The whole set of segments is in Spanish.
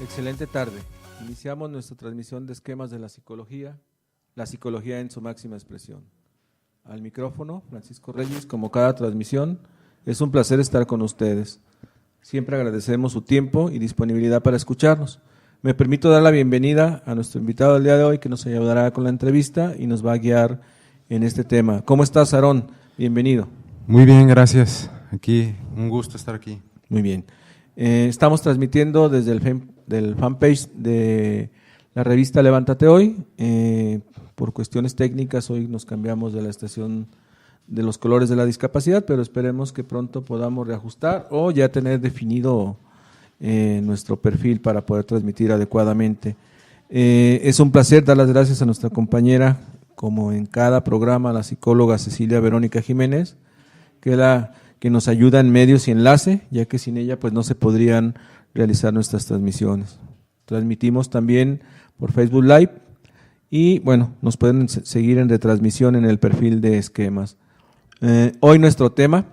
Excelente tarde. Iniciamos nuestra transmisión de esquemas de la psicología en su máxima expresión. Al micrófono, Francisco Reyes, como cada transmisión, es un placer estar con ustedes. Siempre agradecemos su tiempo y disponibilidad para escucharnos. Me permito dar la bienvenida a nuestro invitado del día de hoy, que nos ayudará con la entrevista y nos va a guiar en este tema. ¿Cómo estás, Aarón? Bienvenido. Muy bien, gracias. Aquí, un gusto estar aquí. Muy bien. Estamos transmitiendo desde el fanpage de la revista Levántate Hoy. Por cuestiones técnicas, hoy nos cambiamos de la estación de los colores de la discapacidad, pero esperemos que pronto podamos reajustar o ya tener definido nuestro perfil para poder transmitir adecuadamente. Es un placer dar las gracias a nuestra compañera, como en cada programa, la psicóloga Cecilia Verónica Jiménez, que nos ayuda en medios y enlace, ya que sin ella pues no se podrían realizar nuestras transmisiones. Transmitimos también por Facebook Live y bueno, nos pueden seguir en retransmisión en el perfil de Esquemas. Hoy nuestro tema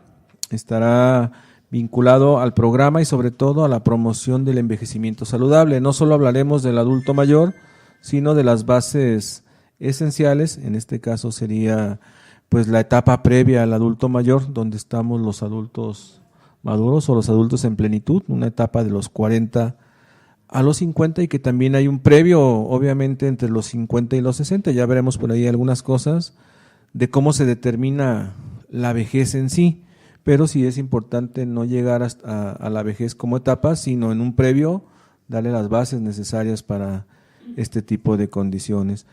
estará vinculado al programa y sobre todo a la promoción del envejecimiento saludable. No solo hablaremos del adulto mayor, sino de las bases esenciales, en este caso sería pues la etapa previa al adulto mayor, donde estamos los adultos maduros o los adultos en plenitud, una etapa de los 40 a los 50 y que también hay un previo, obviamente, entre los 50 y los 60. Ya veremos por ahí algunas cosas de cómo se determina la vejez en sí, pero sí es importante no llegar a la vejez como etapa, sino en un previo darle las bases necesarias para este tipo de condiciones.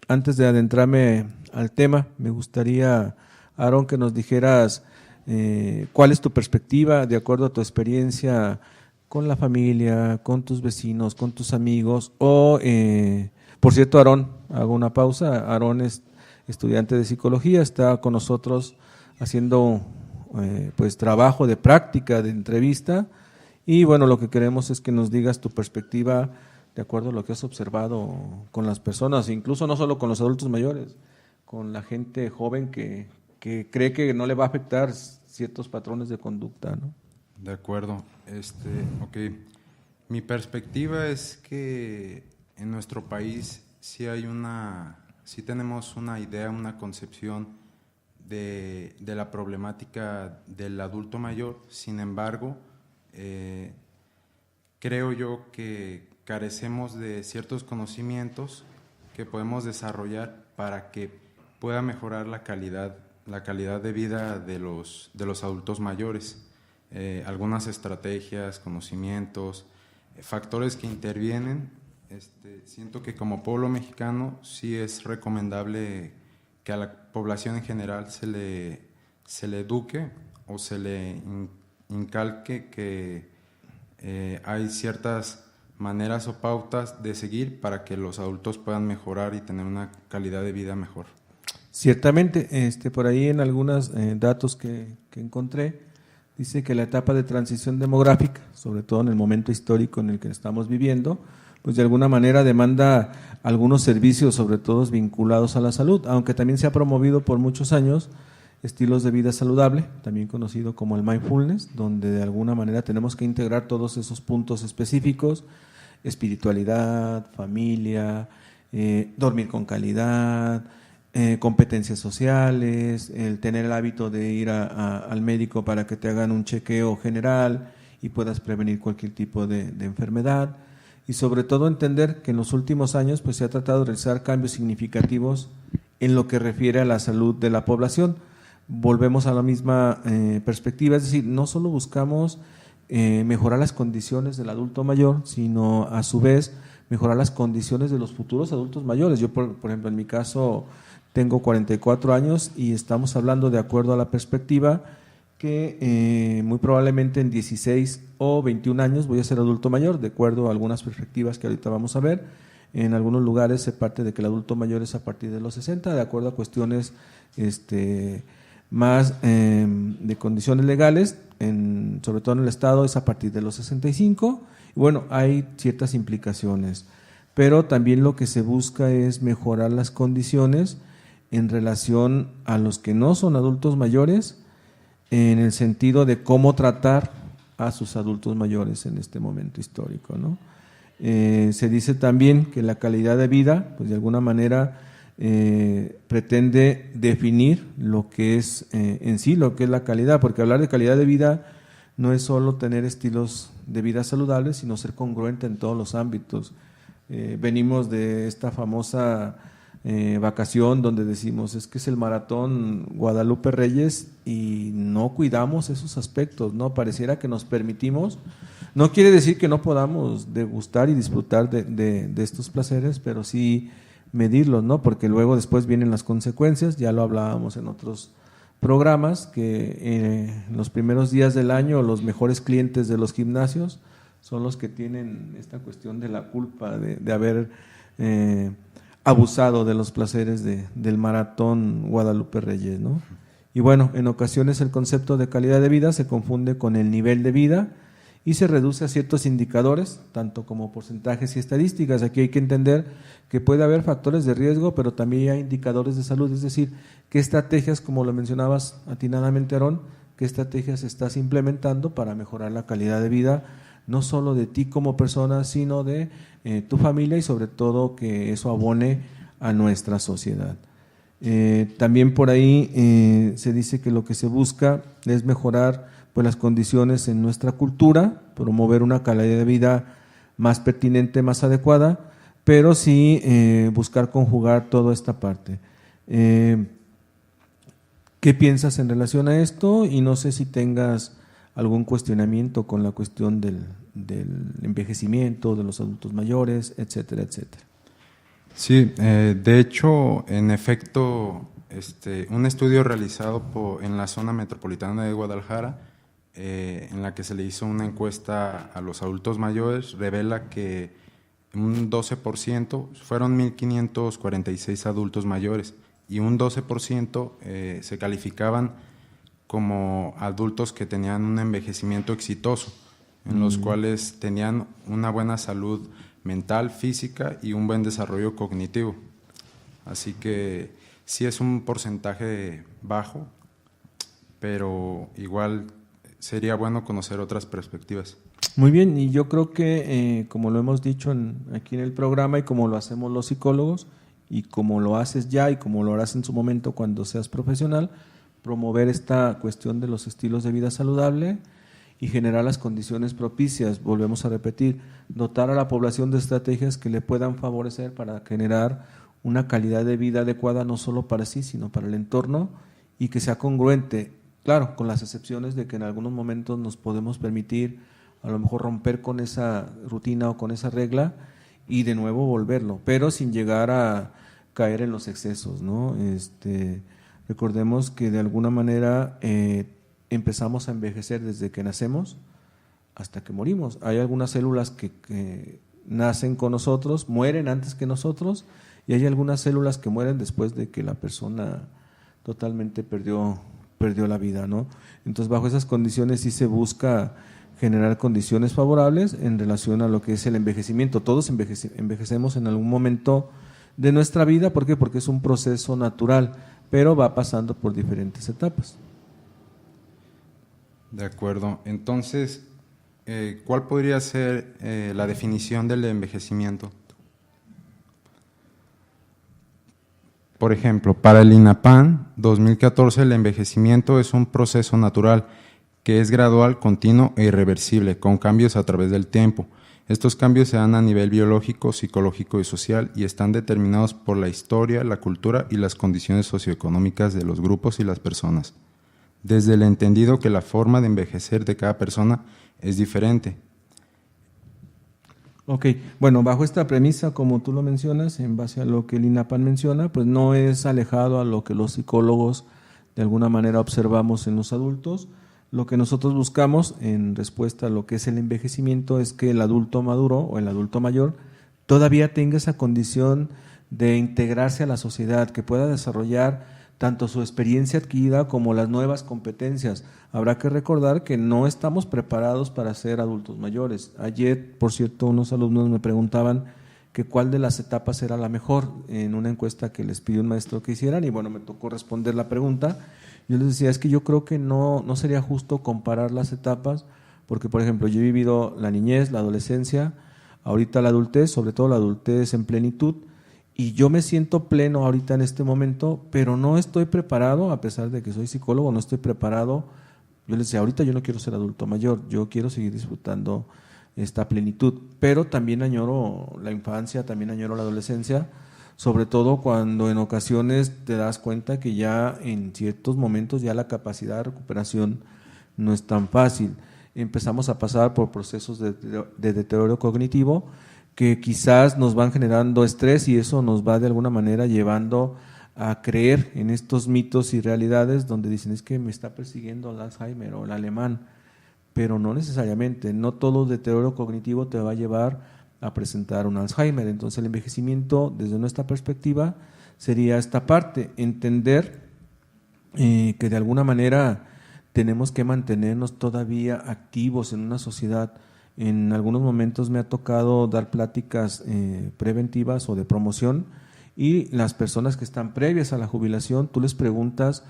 Antes de adentrarme al tema, me gustaría, Aarón, que nos dijeras cuál es tu perspectiva de acuerdo a tu experiencia con la familia, con tus vecinos, con tus amigos, por cierto, Aarón, hago una pausa, Aarón es estudiante de psicología, está con nosotros haciendo pues trabajo de práctica, de entrevista, y bueno, lo que queremos es que nos digas tu perspectiva de acuerdo a lo que has observado con las personas, incluso no solo con los adultos mayores, con la gente joven que cree que no le va a afectar ciertos patrones de conducta, ¿no? De acuerdo. Ok. Mi perspectiva es que en nuestro país sí tenemos una idea, una concepción de la problemática del adulto mayor. Sin embargo, creo yo que carecemos de ciertos conocimientos que podemos desarrollar para que pueda mejorar la calidad de vida de los adultos mayores. Algunas estrategias, conocimientos, factores que intervienen. Siento que como pueblo mexicano sí es recomendable que a la población en general se le eduque o se le incalque que hay ciertas maneras o pautas de seguir para que los adultos puedan mejorar y tener una calidad de vida mejor. Ciertamente, por ahí en algunos datos que encontré, dice que la etapa de transición demográfica, sobre todo en el momento histórico en el que estamos viviendo, pues de alguna manera demanda algunos servicios, sobre todo vinculados a la salud, aunque también se ha promovido por muchos años estilos de vida saludable, también conocido como el mindfulness, donde de alguna manera tenemos que integrar todos esos puntos específicos, espiritualidad, familia, dormir con calidad, competencias sociales, el tener el hábito de ir al médico para que te hagan un chequeo general y puedas prevenir cualquier tipo de enfermedad, y sobre todo entender que en los últimos años pues se ha tratado de realizar cambios significativos en lo que refiere a la salud de la población. Volvemos a la misma perspectiva, es decir, no solo buscamos mejorar las condiciones del adulto mayor, sino a su vez mejorar las condiciones de los futuros adultos mayores. Yo, por ejemplo, en mi caso, tengo 44 años y estamos hablando de acuerdo a la perspectiva que muy probablemente en 16 o 21 años voy a ser adulto mayor, de acuerdo a algunas perspectivas que ahorita vamos a ver. En algunos lugares se parte de que el adulto mayor es a partir de los 60, de acuerdo a cuestiones más de condiciones legales, sobre todo en el estado es a partir de los 65. Y bueno, hay ciertas implicaciones, pero también lo que se busca es mejorar las condiciones en relación a los que no son adultos mayores, en el sentido de cómo tratar a sus adultos mayores en este momento histórico, ¿no? Se dice también que la calidad de vida, pues de alguna manera pretende definir lo que es en sí, lo que es la calidad, porque hablar de calidad de vida no es solo tener estilos de vida saludables, sino ser congruente en todos los ámbitos. Venimos de esta famosa vacación donde decimos es que es el maratón Guadalupe Reyes y no cuidamos esos aspectos, ¿no? Pareciera que nos permitimos, no quiere decir que no podamos degustar y disfrutar de estos placeres, pero sí medirlos, ¿no? Porque luego después vienen las consecuencias, ya lo hablábamos en otros programas, que en los primeros días del año los mejores clientes de los gimnasios son los que tienen esta cuestión de la culpa de haber abusado de los placeres del maratón Guadalupe Reyes, ¿no? Y bueno, en ocasiones el concepto de calidad de vida se confunde con el nivel de vida y se reduce a ciertos indicadores, tanto como porcentajes y estadísticas. Aquí hay que entender que puede haber factores de riesgo, pero también hay indicadores de salud, es decir, qué estrategias, como lo mencionabas atinadamente, Aarón, qué estrategias estás implementando para mejorar la calidad de vida, no solo de ti como persona, sino de tu familia y sobre todo que eso abone a nuestra sociedad. También por ahí se dice que lo que se busca es mejorar pues las condiciones en nuestra cultura, promover una calidad de vida más pertinente, más adecuada, pero sí buscar conjugar toda esta parte. ¿Qué piensas en relación a esto? Y no sé si tengas algún cuestionamiento con la cuestión del envejecimiento, de los adultos mayores, etcétera, etcétera. Sí, de hecho, en efecto, un estudio realizado en la zona metropolitana de Guadalajara, en la que se le hizo una encuesta a los adultos mayores, revela que un 12%, fueron 1.546 adultos mayores, y un 12% se calificaban como adultos que tenían un envejecimiento exitoso, en los cuales tenían una buena salud mental, física y un buen desarrollo cognitivo. Así que sí es un porcentaje bajo, pero igual sería bueno conocer otras perspectivas. Muy bien, y yo creo que como lo hemos dicho aquí en el programa y como lo hacemos los psicólogos y como lo haces ya y como lo harás en su momento cuando seas profesional, promover esta cuestión de los estilos de vida saludable y generar las condiciones propicias, volvemos a repetir, dotar a la población de estrategias que le puedan favorecer para generar una calidad de vida adecuada no solo para sí, sino para el entorno y que sea congruente, claro, con las excepciones de que en algunos momentos nos podemos permitir a lo mejor romper con esa rutina o con esa regla y de nuevo volverlo, pero sin llegar a caer en los excesos, ¿no? Recordemos que de alguna manera empezamos a envejecer desde que nacemos hasta que morimos. Hay algunas células que nacen con nosotros, mueren antes que nosotros, y hay algunas células que mueren después de que la persona totalmente perdió la vida, ¿no? Entonces, bajo esas condiciones sí se busca generar condiciones favorables en relación a lo que es el envejecimiento. Todos envejecemos en algún momento de nuestra vida, ¿por qué? Porque es un proceso natural, pero va pasando por diferentes etapas. De acuerdo. Entonces, ¿cuál podría ser la definición del envejecimiento? Por ejemplo, para el INAPAM 2014, el envejecimiento es un proceso natural que es gradual, continuo e irreversible, con cambios a través del tiempo. Estos cambios se dan a nivel biológico, psicológico y social y están determinados por la historia, la cultura y las condiciones socioeconómicas de los grupos y las personas. Desde el entendido que la forma de envejecer de cada persona es diferente. Ok, bueno, bajo esta premisa, como tú lo mencionas, en base a lo que el INAPAN menciona, pues no es alejado a lo que los psicólogos de alguna manera observamos en los adultos. Lo que nosotros buscamos en respuesta a lo que es el envejecimiento es que el adulto maduro o el adulto mayor todavía tenga esa condición de integrarse a la sociedad, que pueda desarrollar tanto su experiencia adquirida como las nuevas competencias. Habrá que recordar que no estamos preparados para ser adultos mayores. Ayer, por cierto, unos alumnos me preguntaban que cuál de las etapas era la mejor en una encuesta que les pidió un maestro que hicieran, y bueno, me tocó responder la pregunta. Yo les decía, es que yo creo que no sería justo comparar las etapas, porque por ejemplo, yo he vivido la niñez, la adolescencia, ahorita la adultez, sobre todo la adultez en plenitud, y yo me siento pleno ahorita en este momento, pero no estoy preparado, a pesar de que soy psicólogo, no estoy preparado. Yo les decía, ahorita yo no quiero ser adulto mayor, yo quiero seguir disfrutando esta plenitud, pero también añoro la infancia, también añoro la adolescencia, sobre todo cuando en ocasiones te das cuenta que ya en ciertos momentos ya la capacidad de recuperación no es tan fácil. Empezamos a pasar por procesos de deterioro cognitivo que quizás nos van generando estrés, y eso nos va de alguna manera llevando a creer en estos mitos y realidades donde dicen, es que me está persiguiendo el Alzheimer o el alemán, pero no necesariamente, no todo deterioro cognitivo te va a llevar a presentar un Alzheimer. Entonces el envejecimiento desde nuestra perspectiva sería esta parte, entender que de alguna manera tenemos que mantenernos todavía activos en una sociedad. En algunos momentos me ha tocado dar pláticas preventivas o de promoción, y las personas que están previas a la jubilación, tú les preguntas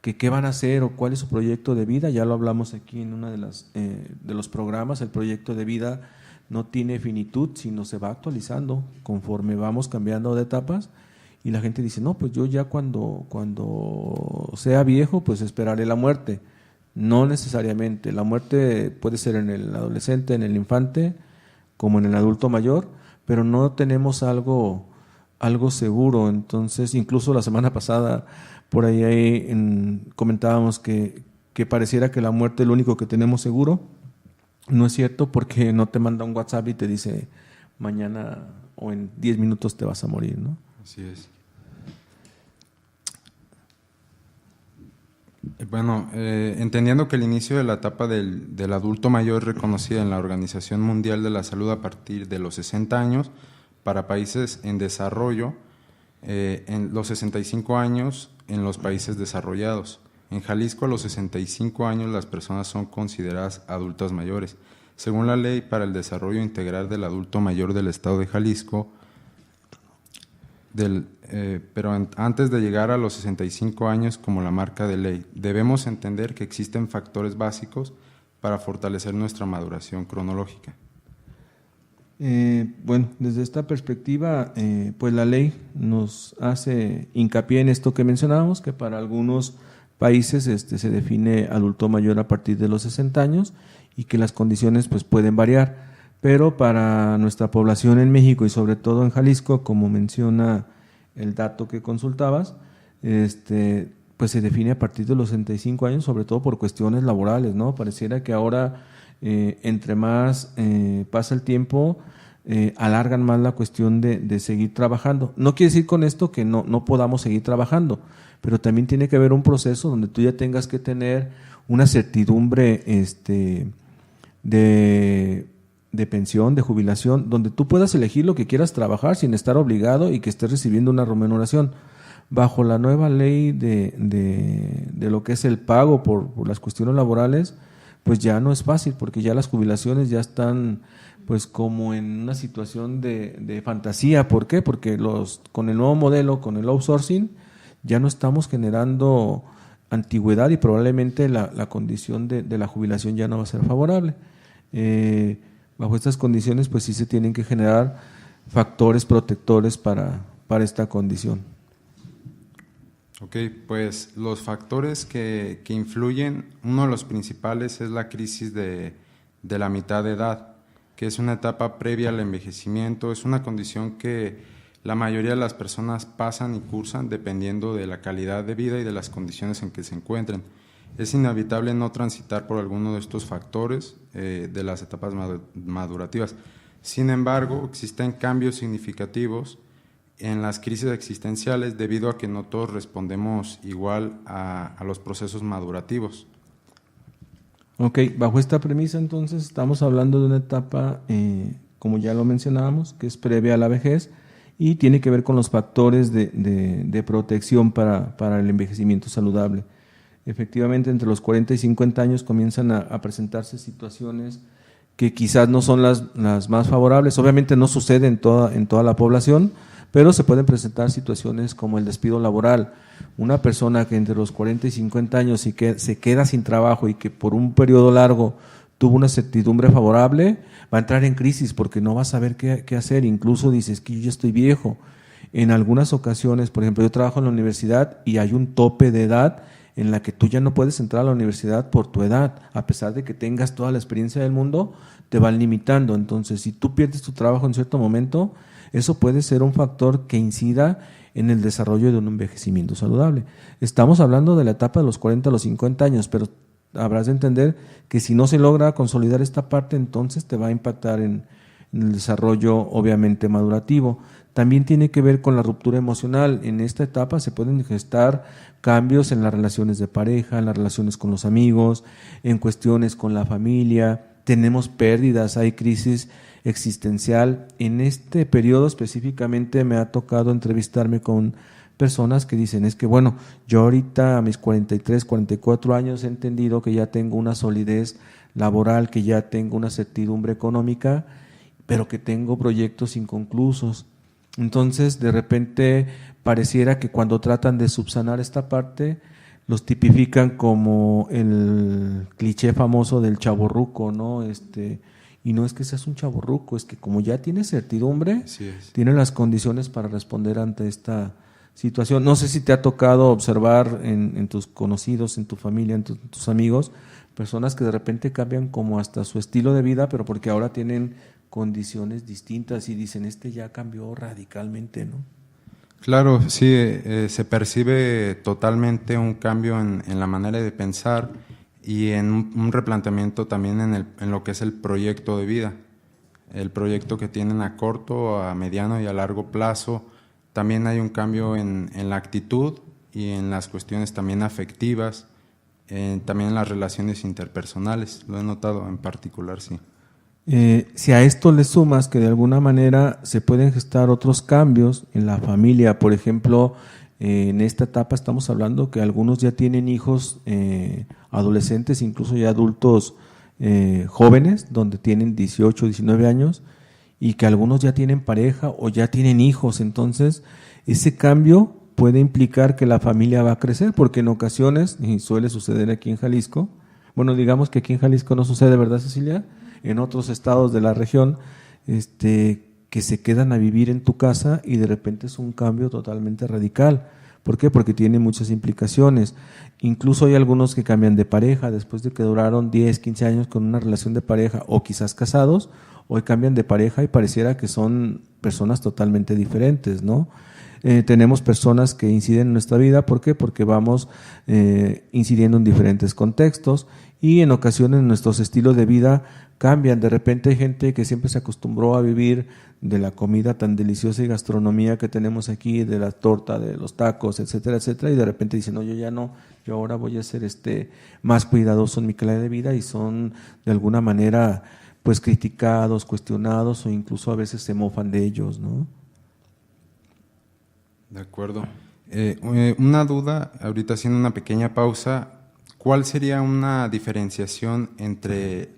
que qué van a hacer o cuál es su proyecto de vida. Ya lo hablamos aquí en uno de los programas. El proyecto de vida no tiene finitud, sino se va actualizando conforme vamos cambiando de etapas, y la gente dice, no, pues yo ya cuando sea viejo, pues esperaré la muerte. No necesariamente, la muerte puede ser en el adolescente, en el infante, como en el adulto mayor, pero no tenemos algo seguro. Entonces, incluso la semana pasada, por ahí comentábamos que pareciera que la muerte es lo único que tenemos seguro. No es cierto, porque no te manda un WhatsApp y te dice mañana o en 10 minutos te vas a morir, ¿no? Así es. Bueno, entendiendo que el inicio de la etapa del adulto mayor es reconocida en la Organización Mundial de la Salud a partir de los 60 años, para países en desarrollo, en los 65 años en los países desarrollados. En Jalisco, a los 65 años las personas son consideradas adultas mayores. Según la Ley para el Desarrollo Integral del Adulto Mayor del Estado de Jalisco, pero antes de llegar a los 65 años como la marca de ley, debemos entender que existen factores básicos para fortalecer nuestra maduración cronológica. Bueno, desde esta perspectiva, pues la ley nos hace hincapié en esto que mencionábamos, que para algunos países se define adulto mayor a partir de los 60 años, y que las condiciones pues pueden variar. Pero para nuestra población en México y sobre todo en Jalisco, como menciona el dato que consultabas, pues se define a partir de los 65 años, sobre todo por cuestiones laborales, ¿no? Pareciera que ahora, entre más pasa el tiempo, alargan más la cuestión de seguir trabajando. No quiere decir con esto que no podamos seguir trabajando, pero también tiene que haber un proceso donde tú ya tengas que tener una certidumbre de pensión, de jubilación, donde tú puedas elegir lo que quieras trabajar sin estar obligado y que estés recibiendo una remuneración. Bajo la nueva ley de lo que es el pago por las cuestiones laborales, pues ya no es fácil, porque ya las jubilaciones ya están pues como en una situación de fantasía. ¿Por qué? Porque con el nuevo modelo, con el outsourcing, ya no estamos generando antigüedad, y probablemente la condición de la jubilación ya no va a ser favorable. Bajo estas condiciones, pues sí se tienen que generar factores protectores para esta condición. Ok, pues los factores que influyen, uno de los principales es la crisis de la mitad de edad, que es una etapa previa al envejecimiento. Es una condición que la mayoría de las personas pasan y cursan dependiendo de la calidad de vida y de las condiciones en que se encuentren. Es inevitable no transitar por alguno de estos factores de las etapas madurativas. Sin embargo, existen cambios significativos en las crisis existenciales debido a que no todos respondemos igual a los procesos madurativos. Ok, bajo esta premisa entonces estamos hablando de una etapa, como ya lo mencionábamos, que es previa a la vejez y tiene que ver con los factores de protección para el envejecimiento saludable. Efectivamente, entre los 40 y 50 años comienzan a presentarse situaciones que quizás no son las más favorables. Obviamente no sucede en toda la población, pero se pueden presentar situaciones como el despido laboral. Una persona que entre los 40 y 50 años se queda sin trabajo y que por un periodo largo tuvo una certidumbre favorable, va a entrar en crisis porque no va a saber qué hacer. Incluso dices que yo ya estoy viejo. En algunas ocasiones, por ejemplo, yo trabajo en la universidad y hay un tope de edad en la que tú ya no puedes entrar a la universidad por tu edad, a pesar de que tengas toda la experiencia del mundo, te van limitando. Entonces, si tú pierdes tu trabajo en cierto momento, eso puede ser un factor que incida en el desarrollo de un envejecimiento saludable. Estamos hablando de la etapa de los 40 a los 50 años, pero habrás de entender que si no se logra consolidar esta parte, entonces te va a impactar en el desarrollo obviamente madurativo. También tiene que ver con la ruptura emocional. En esta etapa se pueden gestar cambios en las relaciones de pareja, en las relaciones con los amigos, en cuestiones con la familia. Tenemos pérdidas, hay crisis existencial. En este periodo específicamente me ha tocado entrevistarme con personas que dicen, es que bueno, yo ahorita a mis 43, 44 años he entendido que ya tengo una solidez laboral, que ya tengo una certidumbre económica, pero que tengo proyectos inconclusos. Entonces, de repente pareciera que cuando tratan de subsanar esta parte, los tipifican como el cliché famoso del chavorruco, ¿no? Y no es que seas un chavorruco, es que como ya tienes certidumbre, tienes las condiciones para responder ante esta situación. No sé si te ha tocado observar en tus conocidos, en tu familia, en tus amigos, personas que de repente cambian como hasta su estilo de vida, pero porque ahora tienen condiciones distintas y dicen, ya cambió radicalmente, ¿no? Claro, sí, se percibe totalmente un cambio en la manera de pensar y en un replanteamiento también en lo que es el proyecto de vida, el proyecto que tienen a corto, a mediano y a largo plazo. También hay un cambio en la actitud y en las cuestiones también afectivas, también en las relaciones interpersonales, lo he notado en particular, sí. Si a esto le sumas que de alguna manera se pueden gestar otros cambios en la familia, por ejemplo, en esta etapa estamos hablando que algunos ya tienen hijos adolescentes, incluso ya adultos jóvenes, donde tienen 18, 19 años, y que algunos ya tienen pareja o ya tienen hijos. Entonces, ese cambio puede implicar que la familia va a crecer, porque en ocasiones, y suele suceder aquí en Jalisco, bueno, digamos que aquí en Jalisco no sucede, ¿verdad, Cecilia? En otros estados de la región, que se quedan a vivir en tu casa y de repente es un cambio totalmente radical. ¿Por qué? Porque tiene muchas implicaciones. Incluso hay algunos que cambian de pareja después de que duraron 10, 15 años con una relación de pareja o quizás casados, hoy cambian de pareja y pareciera que son personas totalmente diferentes, ¿no? Tenemos personas que inciden en nuestra vida, ¿por qué? Porque vamos incidiendo en diferentes contextos y en ocasiones nuestros estilos de vida cambian. De repente hay gente que siempre se acostumbró a vivir de la comida tan deliciosa y gastronomía que tenemos aquí, de la torta, de los tacos, etcétera, etcétera, y de repente dicen, no, yo ya no, yo ahora voy a ser más cuidadoso en mi calidad de vida, y son de alguna manera pues criticados, cuestionados, o incluso a veces se mofan de ellos, ¿no? De acuerdo. Una duda, ahorita haciendo una pequeña pausa, ¿cuál sería una diferenciación entre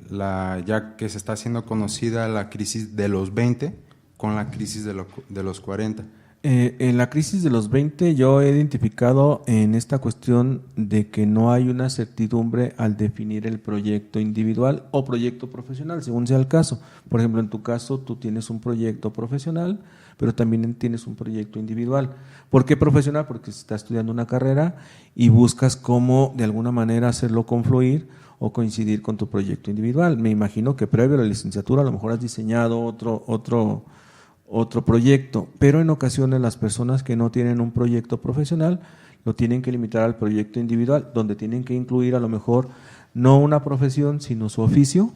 ya que se está haciendo conocida la crisis de los 20 con la crisis de los 40? En la crisis de los 20 yo he identificado en esta cuestión de que no hay una certidumbre al definir el proyecto individual o proyecto profesional, según sea el caso. Por ejemplo, en tu caso tú tienes un proyecto profesional, pero también tienes un proyecto individual. ¿Por qué profesional? Porque estás estudiando una carrera y buscas cómo de alguna manera hacerlo confluir o coincidir con tu proyecto individual. Me imagino que previo a la licenciatura a lo mejor has diseñado otro proyecto, pero en ocasiones las personas que no tienen un proyecto profesional lo tienen que limitar al proyecto individual, donde tienen que incluir a lo mejor no una profesión, sino su oficio,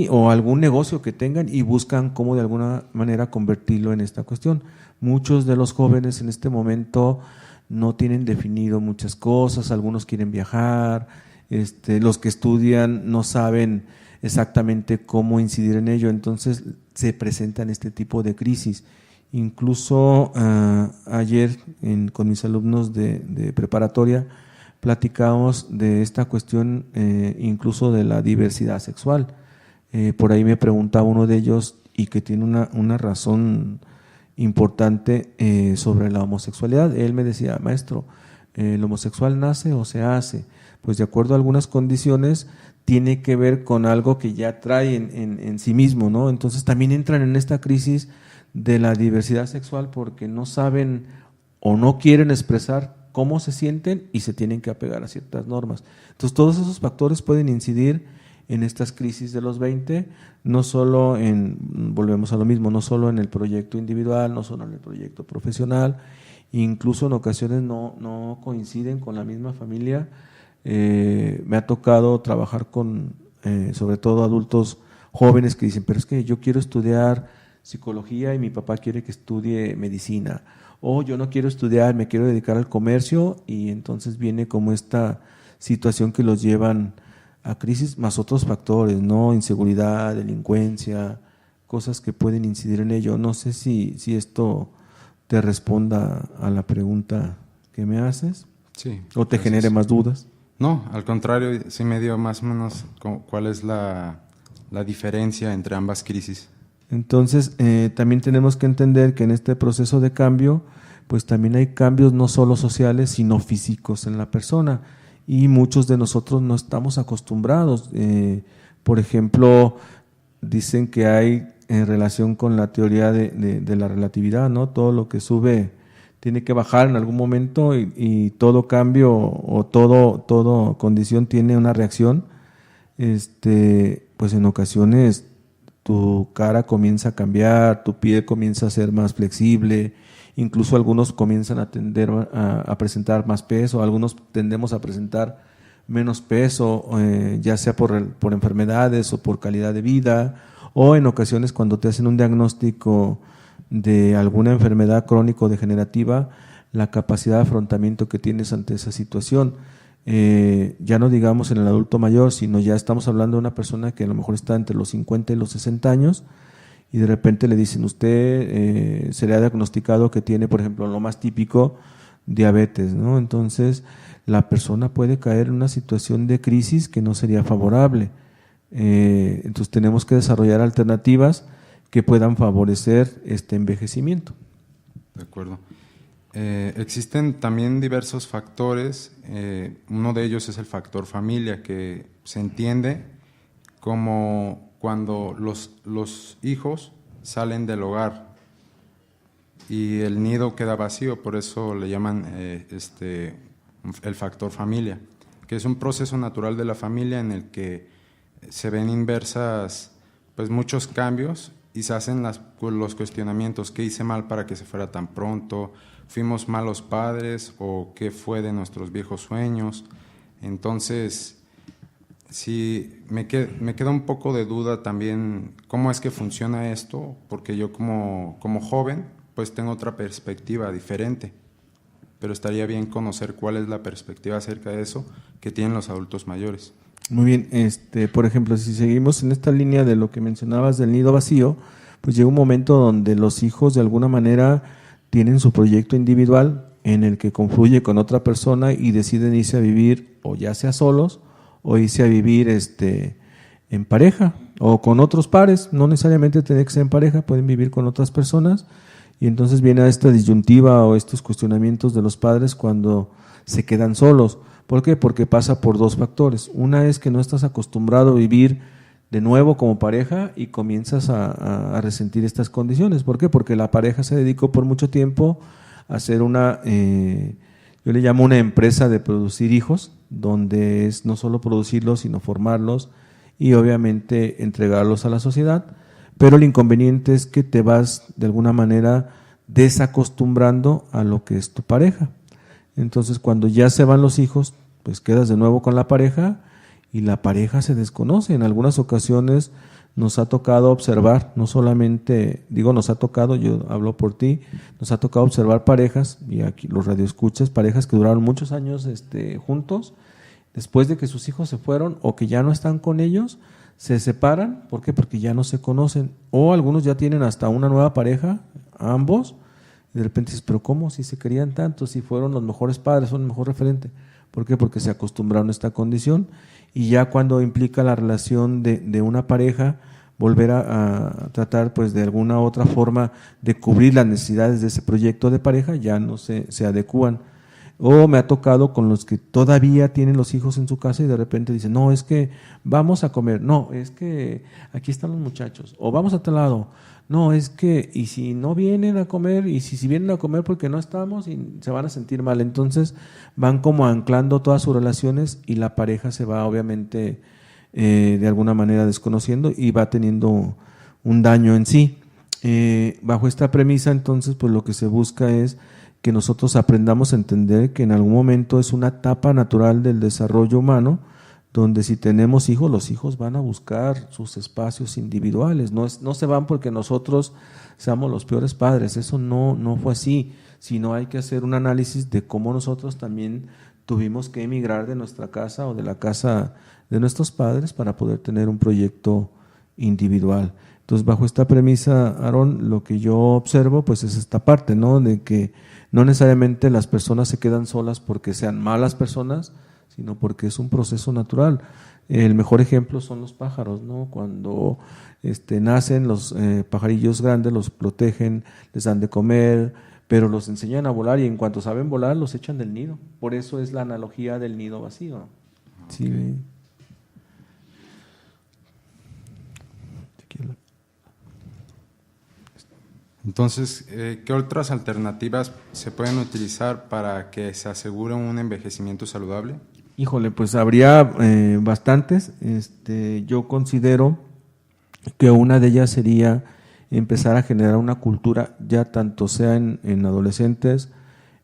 o algún negocio que tengan y buscan cómo de alguna manera convertirlo en esta cuestión. Muchos de los jóvenes en este momento no tienen definido muchas cosas, algunos quieren viajar, los que estudian no saben exactamente cómo incidir en ello, entonces se presentan este tipo de crisis. Incluso ayer con mis alumnos de preparatoria platicamos de esta cuestión incluso de la diversidad sexual. Por ahí me preguntaba uno de ellos y que tiene una razón importante sobre la homosexualidad. Él me decía, maestro, ¿el homosexual nace o se hace? Pues de acuerdo a algunas condiciones tiene que ver con algo que ya trae en sí mismo, ¿no? Entonces también entran en esta crisis de la diversidad sexual porque no saben o no quieren expresar cómo se sienten y se tienen que apegar a ciertas normas. Entonces todos esos factores pueden incidir en estas crisis de los 20, no solo volvemos a lo mismo, no solo en el proyecto individual, no solo en el proyecto profesional, incluso en ocasiones no coinciden con la misma familia. Me ha tocado trabajar con sobre todo adultos jóvenes que dicen, pero es que yo quiero estudiar psicología y mi papá quiere que estudie medicina, o yo no quiero estudiar, me quiero dedicar al comercio, y entonces viene como esta situación que los llevan a crisis, más otros factores, ¿no? Inseguridad, delincuencia, cosas que pueden incidir en ello. No sé si esto te responda a la pregunta que me haces, sí, o te genere más dudas. No, al contrario, sí me dio más o menos cuál es la diferencia entre ambas crisis. Entonces, también tenemos que entender que en este proceso de cambio, pues también hay cambios no solo sociales, sino físicos en la persona, y muchos de nosotros no estamos acostumbrados. Por ejemplo, dicen que hay en relación con la teoría de la relatividad, ¿no? Todo lo que sube tiene que bajar en algún momento, y todo cambio o todo condición tiene una reacción. Pues en ocasiones tu cara comienza a cambiar, tu piel comienza a ser más flexible, incluso algunos comienzan a tender a presentar más peso, algunos tendemos a presentar menos peso, ya sea por enfermedades o por calidad de vida, o en ocasiones cuando te hacen un diagnóstico de alguna enfermedad crónico-degenerativa, la capacidad de afrontamiento que tienes ante esa situación. Ya no digamos en el adulto mayor, sino ya estamos hablando de una persona que a lo mejor está entre los 50 y los 60 años, y de repente le dicen, usted se le ha diagnosticado que tiene, por ejemplo, lo más típico, diabetes, ¿no? Entonces la persona puede caer en una situación de crisis que no sería favorable. Entonces tenemos que desarrollar alternativas que puedan favorecer este envejecimiento. De acuerdo. Existen también diversos factores, uno de ellos es el factor familia, que se entiende como cuando los hijos salen del hogar y el nido queda vacío, por eso le llaman el factor familia, que es un proceso natural de la familia en el que se ven inversas pues muchos cambios y se hacen los cuestionamientos: ¿qué hice mal para que se fuera tan pronto? ¿Fuimos malos padres o qué fue de nuestros viejos sueños? Entonces, sí, me queda un poco de duda también cómo es que funciona esto, porque yo como joven pues tengo otra perspectiva diferente, pero estaría bien conocer cuál es la perspectiva acerca de eso que tienen los adultos mayores. Muy bien, por ejemplo, si seguimos en esta línea de lo que mencionabas del nido vacío, pues llega un momento donde los hijos de alguna manera tienen su proyecto individual en el que confluye con otra persona y deciden irse a vivir, o ya sea solos, o irse a vivir en pareja o con otros pares. No necesariamente tiene que ser en pareja, pueden vivir con otras personas, y entonces viene esta disyuntiva o estos cuestionamientos de los padres cuando se quedan solos. ¿Por qué? Porque pasa por dos factores. Una es que no estás acostumbrado a vivir de nuevo como pareja y comienzas a resentir estas condiciones. ¿Por qué? Porque la pareja se dedicó por mucho tiempo a hacer yo le llamo una empresa de producir hijos, donde es no solo producirlos, sino formarlos y obviamente entregarlos a la sociedad. Pero el inconveniente es que te vas de alguna manera desacostumbrando a lo que es tu pareja. Entonces, cuando ya se van los hijos, pues quedas de nuevo con la pareja y la pareja se desconoce. En algunas ocasiones nos ha tocado observar, no solamente, digo nos ha tocado, yo hablo por ti, nos ha tocado observar parejas, y aquí los radioescuchas, parejas que duraron muchos años juntos, después de que sus hijos se fueron o que ya no están con ellos, se separan. ¿Por qué? Porque ya no se conocen, o algunos ya tienen hasta una nueva pareja, ambos, y de repente dices, pero ¿cómo? Si se querían tanto, si fueron los mejores padres, son el mejor referente. ¿Por qué? Porque se acostumbraron a esta condición, y ya cuando implica la relación de una pareja, volver a tratar pues de alguna otra forma de cubrir las necesidades de ese proyecto de pareja, ya no se adecúan. O me ha tocado con los que todavía tienen los hijos en su casa y de repente dicen, no, es que vamos a comer, no, es que aquí están los muchachos, o vamos a tal lado, no, es que, y si no vienen a comer, y si vienen a comer porque no estamos, y se van a sentir mal. Entonces van como anclando todas sus relaciones, y la pareja se va obviamente de alguna manera desconociendo y va teniendo un daño en sí. Bajo esta premisa, entonces, pues lo que se busca es que nosotros aprendamos a entender que en algún momento es una etapa natural del desarrollo humano, donde si tenemos hijos, los hijos van a buscar sus espacios individuales, no se van porque nosotros seamos los peores padres, eso no fue así, sino hay que hacer un análisis de cómo nosotros también tuvimos que emigrar de nuestra casa o de la casa de nuestros padres para poder tener un proyecto individual. Entonces, bajo esta premisa, Aarón, lo que yo observo pues es esta parte, ¿no? De que no necesariamente las personas se quedan solas porque sean malas personas, sino porque es un proceso natural. El mejor ejemplo son los pájaros, ¿no? Cuando nacen los pajarillos grandes, los protegen, les dan de comer, pero los enseñan a volar, y en cuanto saben volar los echan del nido. Por eso es la analogía del nido vacío. Sí. Entonces, ¿qué otras alternativas se pueden utilizar para que se asegure un envejecimiento saludable? Híjole, pues habría bastantes. Yo considero que una de ellas sería empezar a generar una cultura, ya tanto sea en adolescentes,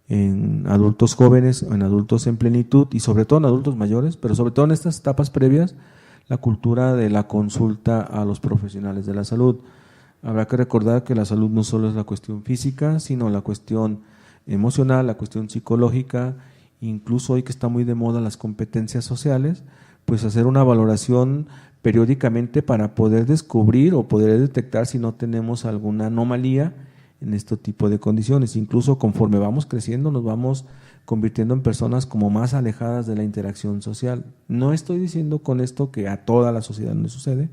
en adultos jóvenes, en adultos en plenitud, y sobre todo en adultos mayores, pero sobre todo en estas etapas previas, la cultura de la consulta a los profesionales de la salud. Habrá que recordar que la salud no solo es la cuestión física, sino la cuestión emocional, la cuestión psicológica, incluso hoy que está muy de moda las competencias sociales, pues hacer una valoración periódicamente para poder descubrir o poder detectar si no tenemos alguna anomalía en este tipo de condiciones. Incluso conforme vamos creciendo nos vamos convirtiendo en personas como más alejadas de la interacción social. No estoy diciendo con esto que a toda la sociedad no sucede,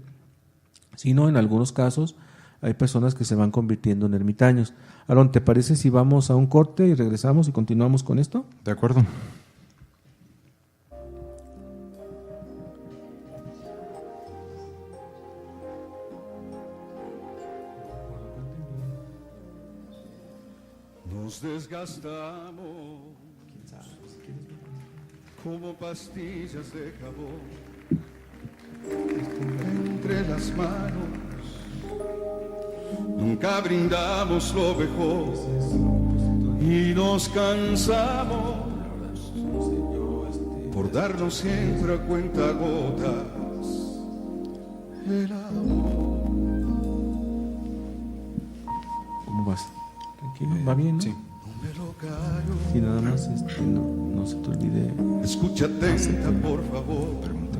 sino en algunos casos hay personas que se van convirtiendo en ermitaños. Aarón, ¿te parece si vamos a un corte y regresamos y continuamos con esto? De acuerdo. Nos desgastamos como pastillas de jabón entre las manos. Nunca brindamos lo mejor y nos cansamos por darnos siempre a cuentagotas el amor. ¿Cómo vas? Tranquilo, ¿va bien, no? Sí. Y nada más no se te olvide. Escucha atenta, por favor. Pregunta,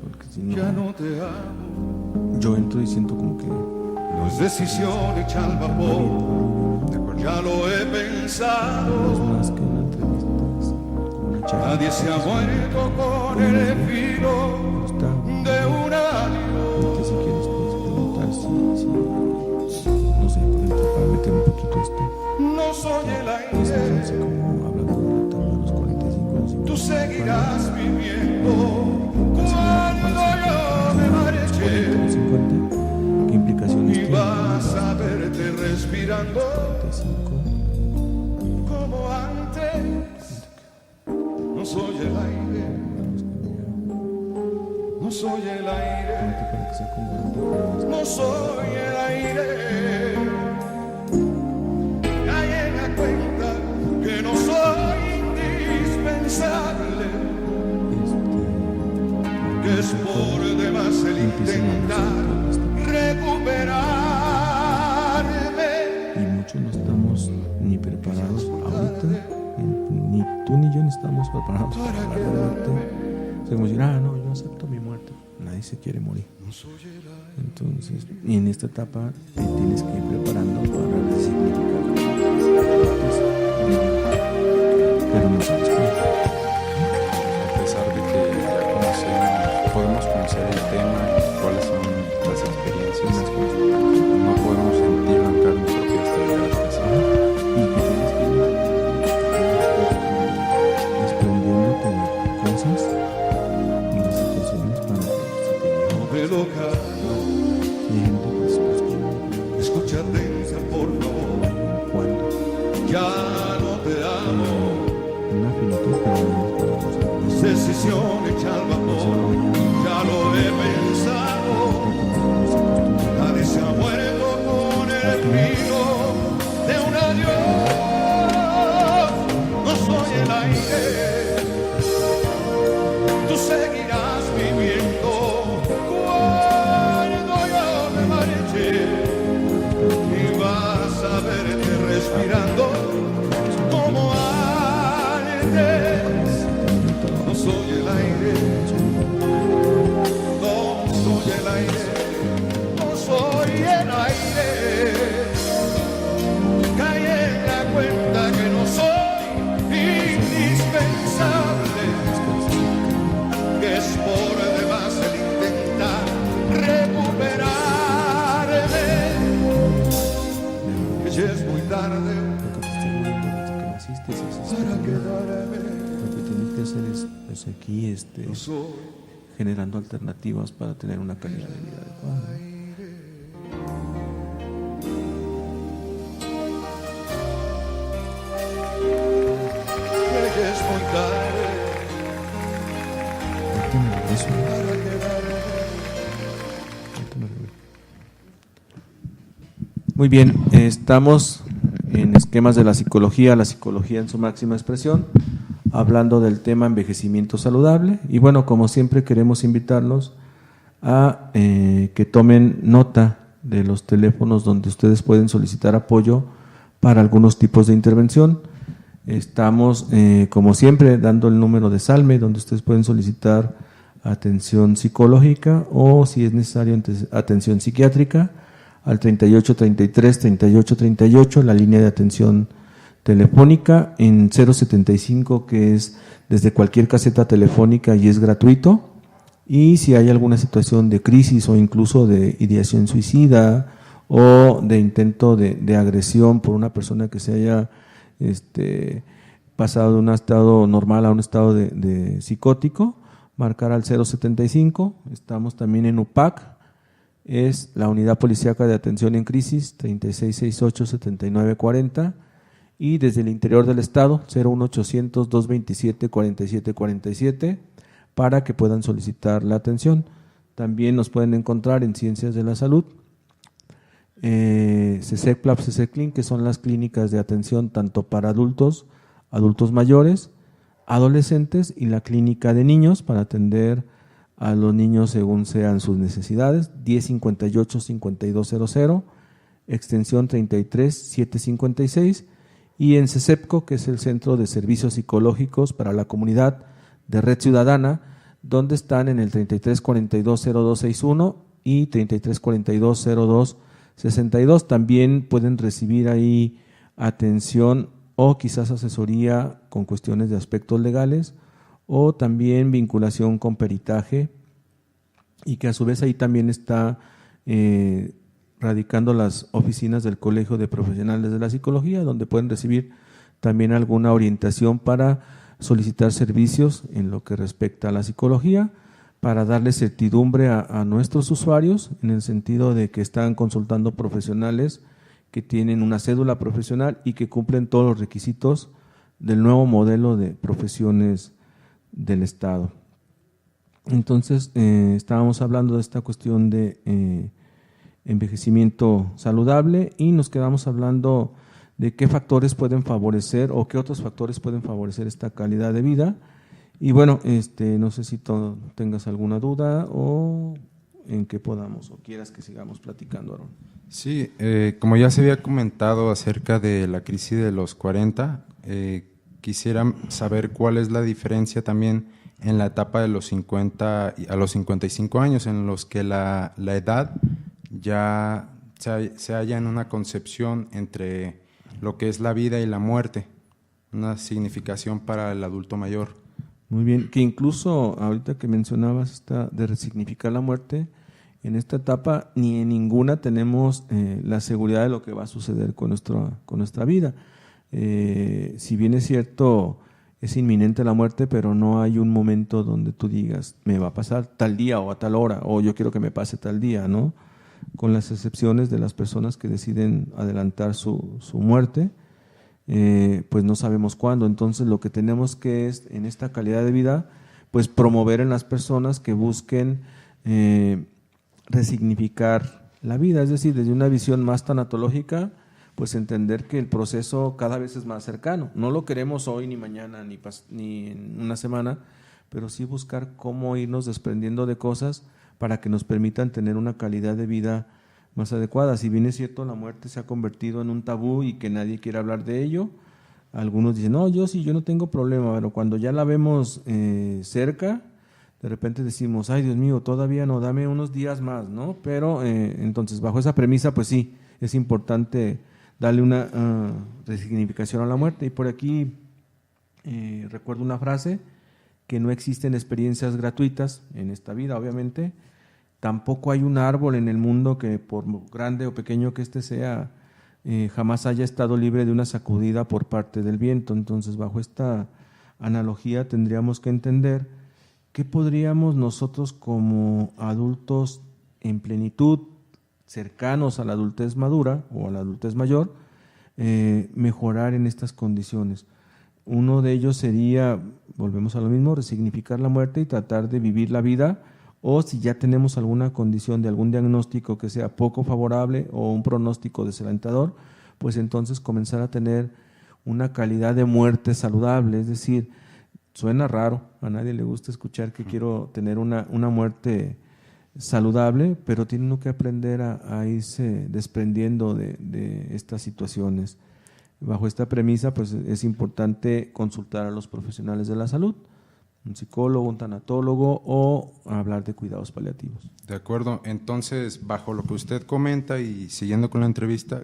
porque si no, ya no te amo. yo entro y siento como que No es decisión hecha al vapor. De acuerdo. Ya lo he no pensado. es más que una entrevista, es como una charla. Nadie se ha muerto con el filo Está. de un adiós. Si quieres puedes preguntar si no sé, para meter un poquito esto. No soy el Es así aire. como hablando de los 45 o 50. Tú seguirás viviendo Casi cuando yo me 40 o marche. 50. ¿Qué implicaciones Y tiene? vas a verte respirando 45. como antes. No soy el aire. No soy el aire. Para que sea congruente. No soy el aire. Caen a cuenta que no soy indispensable. es por demás el intentar recuperarme. Y muchos no estamos ni preparados ahorita, ni tú ni yo ni estamos preparados para hablar de muerte. Seguimos decir, no, yo acepto mi muerte. Nadie se quiere morir. Entonces, y en esta etapa te tienes que ir preparando para el significado. Pero no sabes cómo. A pesar de que ya podemos conocer el tema y cuáles son las experiencias, no podemos sentirlo en carne propia hasta llegar hasta esa. Y que tienes que ir desprendiéndote de cosas y de situaciones para que se te lleven. De loca, escucha atenta, por favor. Cuando Ya no te amo. una finitud, pero no podemos hacer. Decisión hecha al vapor. Ya lo he pensado. Nadie se ha muerto con el filo de un adiós. No soy el aire. Tú seguirás viviendo cuando yo me marche. Y vas a verte respirando como antes. No soy el aire. No soy el aire. No soy el aire. Caí en la cuenta que no soy indispensable. Que es por demás el intentar recuperarme. Que ya es muy tarde para quedarme. Lo que tienes que hacer es aquí No soy generando alternativas para tener una calidad de vida adecuada. que ya es muy tarde Ahorita me regreso. para quedarme. Ahorita me regreso. Muy bien, estamos en esquemas de la psicología en su máxima expresión, hablando del tema envejecimiento saludable. Y bueno, como siempre queremos invitarlos a que tomen nota de los teléfonos donde ustedes pueden solicitar apoyo para algunos tipos de intervención. Estamos, como siempre, dando el número de SALME, donde ustedes pueden solicitar atención psicológica o, si es necesario, atención psiquiátrica, al 3833-3838, la línea de atención telefónica, en 075, que es desde cualquier caseta telefónica y es gratuito. Y si hay alguna situación de crisis o incluso de ideación suicida o de intento de agresión por una persona que se haya pasado de un estado normal a un estado de psicótico, marcar al 075. Estamos también en UPAC, es la Unidad Policíaca de Atención en Crisis, 3668-7940, y desde el interior del estado, 01800-227-4747, para que puedan solicitar la atención. También nos pueden encontrar en Ciencias de la Salud, CCCLAP, CCCLIN, que son las clínicas de atención tanto para adultos, adultos mayores, adolescentes, y la clínica de niños para atender a los niños según sean sus necesidades, 1058-5200, extensión 33756, y en CESEPCO, que es el Centro de Servicios Psicológicos para la Comunidad de Red Ciudadana, donde están en el 33420261 y 33420262. También pueden recibir ahí atención o quizás asesoría con cuestiones de aspectos legales, o también vinculación con peritaje, y que a su vez ahí también está radicando las oficinas del Colegio de Profesionales de la Psicología, donde pueden recibir también alguna orientación para solicitar servicios en lo que respecta a la psicología, para darle certidumbre a nuestros usuarios, en el sentido de que están consultando profesionales que tienen una cédula profesional y que cumplen todos los requisitos del nuevo modelo de profesiones del Estado. Entonces, estábamos hablando de esta cuestión de envejecimiento saludable, y nos quedamos hablando de qué factores pueden favorecer o qué otros factores pueden favorecer esta calidad de vida. Y bueno, no sé si tengas alguna duda o en qué podamos o quieras que sigamos platicando, Aaron. Sí, como ya se había comentado acerca de la crisis de los 40, quisiera saber cuál es la diferencia también en la etapa de los 50 a los 55 años, en los que la edad ya se halla en una concepción entre lo que es la vida y la muerte, una significación para el adulto mayor. Muy bien, que incluso ahorita que mencionabas esta de resignificar la muerte, en esta etapa ni en ninguna tenemos la seguridad de lo que va a suceder con nuestra vida. Si bien es cierto, es inminente la muerte, pero no hay un momento donde tú digas, me va a pasar tal día o a tal hora, o yo quiero que me pase tal día, ¿no? Con las excepciones de las personas que deciden adelantar su muerte, pues no sabemos cuándo. Entonces lo que tenemos que es, en esta calidad de vida, pues promover en las personas que busquen resignificar la vida, es decir, desde una visión más tanatológica, pues entender que el proceso cada vez es más cercano. No lo queremos hoy, ni mañana, ni en una semana, pero sí buscar cómo irnos desprendiendo de cosas para que nos permitan tener una calidad de vida más adecuada. Si bien es cierto, la muerte se ha convertido en un tabú y que nadie quiere hablar de ello, algunos dicen, no, yo no tengo problema, pero cuando ya la vemos cerca, de repente decimos, ay Dios mío, todavía no, dame unos días más, ¿no? Pero entonces, bajo esa premisa, pues sí, es importante darle una resignificación a la muerte. Y por aquí recuerdo una frase, que no existen experiencias gratuitas en esta vida, obviamente. Tampoco hay un árbol en el mundo que, por grande o pequeño que éste sea, jamás haya estado libre de una sacudida por parte del viento. Entonces, bajo esta analogía, tendríamos que entender ¿qué podríamos nosotros como adultos en plenitud, cercanos a la adultez madura o a la adultez mayor, mejorar en estas condiciones? Uno de ellos sería, volvemos a lo mismo, resignificar la muerte y tratar de vivir la vida, o si ya tenemos alguna condición de algún diagnóstico que sea poco favorable o un pronóstico desalentador, pues entonces comenzar a tener una calidad de muerte saludable, es decir, suena raro, a nadie le gusta escuchar que quiero tener una muerte saludable, pero tiene uno que aprender a irse desprendiendo de estas situaciones. Bajo esta premisa, pues es importante consultar a los profesionales de la salud, un psicólogo, un tanatólogo o hablar de cuidados paliativos. De acuerdo, entonces, bajo lo que usted comenta y siguiendo con la entrevista,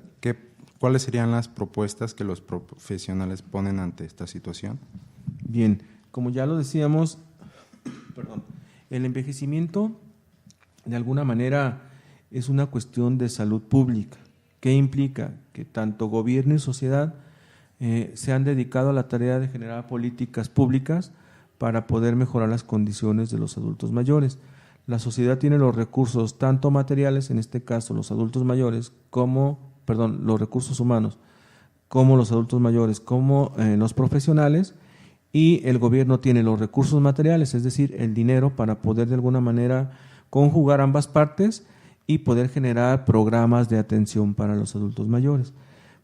¿cuáles serían las propuestas que los profesionales ponen ante esta situación? Bien, como ya lo decíamos, el envejecimiento de alguna manera es una cuestión de salud pública. ¿Qué implica? Que tanto gobierno y sociedad se han dedicado a la tarea de generar políticas públicas para poder mejorar las condiciones de los adultos mayores. La sociedad tiene los recursos tanto materiales, en este caso los adultos mayores, los recursos humanos, como los adultos mayores, como los profesionales, y el gobierno tiene los recursos materiales, es decir, el dinero para poder de alguna manera conjugar ambas partes y poder generar programas de atención para los adultos mayores.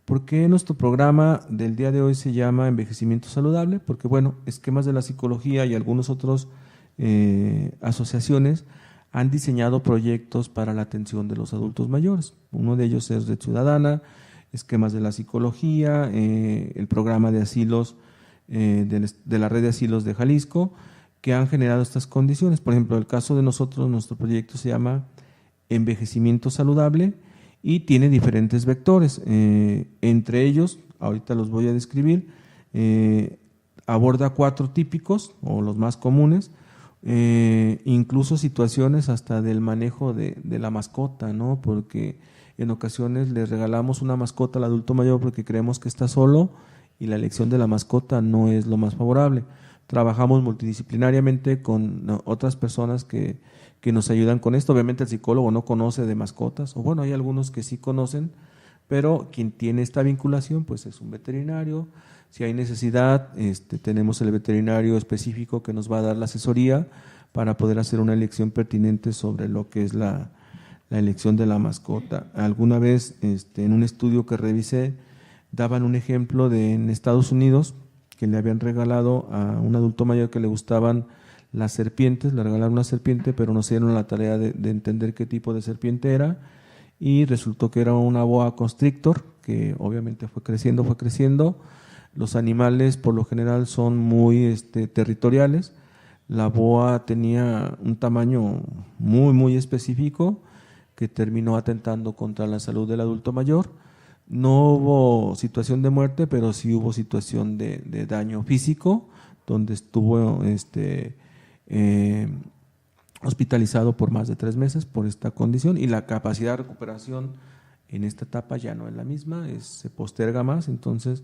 ¿Por qué nuestro programa del día de hoy se llama Envejecimiento Saludable? Porque, bueno, esquemas de la psicología y algunos otros asociaciones han diseñado proyectos para la atención de los adultos mayores. Uno de ellos es Red Ciudadana, esquemas de la psicología, el programa de asilos de la red de asilos de Jalisco, que han generado estas condiciones. Por ejemplo, el caso de nosotros, nuestro proyecto se llama Envejecimiento Saludable y tiene diferentes vectores. Entre ellos, ahorita los voy a describir, aborda 4 típicos o los más comunes, incluso situaciones hasta del manejo de la mascota, ¿no? Porque en ocasiones le regalamos una mascota al adulto mayor porque creemos que está solo y la elección de la mascota no es lo más favorable. Trabajamos multidisciplinariamente con otras personas que nos ayudan con esto. Obviamente el psicólogo no conoce de mascotas, o bueno, hay algunos que sí conocen, pero quien tiene esta vinculación pues es un veterinario. Si hay necesidad, tenemos el veterinario específico que nos va a dar la asesoría para poder hacer una elección pertinente sobre lo que es la elección de la mascota. Alguna vez en un estudio que revisé, daban un ejemplo de en Estados Unidos, que le habían regalado a un adulto mayor que le gustaban las serpientes, le regalaron una serpiente, pero no se dieron la tarea de entender qué tipo de serpiente era, y resultó que era una boa constrictor, que obviamente fue creciendo. Los animales por lo general son muy territoriales. La boa tenía un tamaño muy específico que terminó atentando contra la salud del adulto mayor. No hubo situación de muerte, pero sí hubo situación de daño físico, donde estuvo hospitalizado por más de 3 meses por esta condición, y la capacidad de recuperación en esta etapa ya no es la misma, se posterga más. Entonces